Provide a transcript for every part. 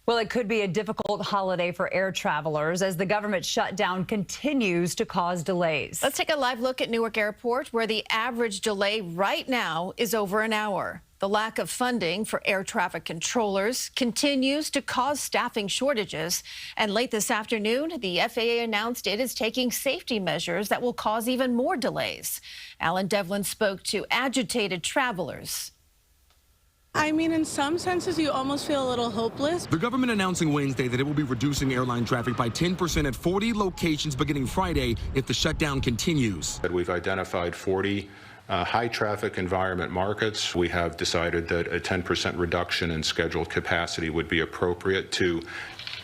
Well, it could be a difficult holiday for air travelers as the government shutdown continues to cause delays. Let's take a live look at Newark Airport, where the average delay right now is over an hour. The lack of funding for air traffic controllers continues to cause staffing shortages. And late this afternoon, the FAA announced it is taking safety measures that will cause even more delays. Devlin spoke to agitated travelers. I mean, in some senses, you almost feel a little hopeless. The government announcing Wednesday that it will be reducing airline traffic by 10% at 40 locations beginning Friday if the shutdown continues. We've identified 40 high-traffic environment markets. We have decided that a 10% reduction in scheduled capacity would be appropriate to,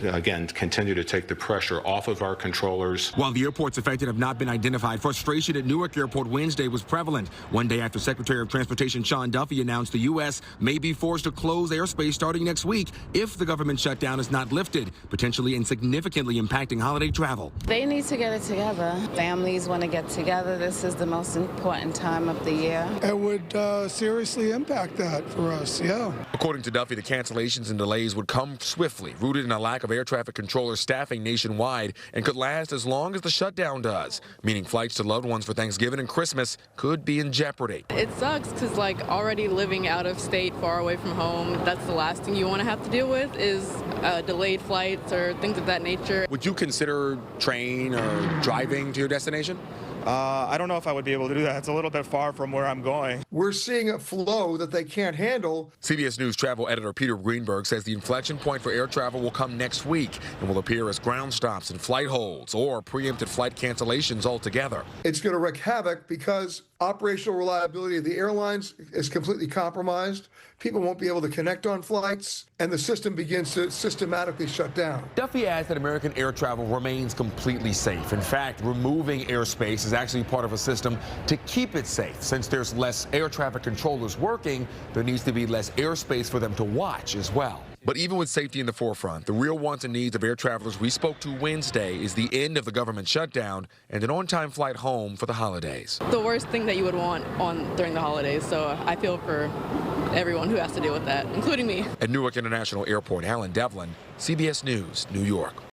again, continue to take the pressure off of our controllers. While the airports affected have not been identified, frustration at Newark Airport Wednesday was prevalent. One day after Secretary of Transportation Sean Duffy announced the U.S. may be forced to close airspace starting next week if the government shutdown is not lifted, potentially and significantly impacting holiday travel. They need to get it together. Families want to get together. This is the most important time of the year. It would seriously impact that for us, yeah. According to Duffy, the cancellations and delays would come swiftly, rooted in a lack of air traffic controller staffing nationwide, and could last as long as the shutdown does, meaning flights to loved ones for Thanksgiving and Christmas could be in jeopardy. It sucks because, already living out of state, far away from home, that's the last thing you want to have to deal with is delayed flights or things of that nature. Would you consider train or driving to your destination? I don't know if I would be able to do that. It's a little bit far from where I'm going. We're seeing a flow that they can't handle. CBS News travel editor Peter Greenberg says the inflection point for air travel will come next week and will appear as ground stops and flight holds or preempted flight cancellations altogether. It's going to wreak havoc because operational reliability of the airlines is completely compromised. People won't be able to connect on flights, and the system begins to systematically shut down. Duffy adds that American air travel remains completely safe. In fact, removing airspace is actually part of a system to keep it safe. Since there's less air traffic controllers working, there needs to be less airspace for them to watch as well. But even with safety in the forefront, the real wants and needs of air travelers we spoke to Wednesday is the end of the government shutdown and an on-time flight home for the holidays. The worst thing that you would want during the holidays, so I feel for everyone who has to deal with that, including me. At Newark International Airport, Devlin, CBS News, New York.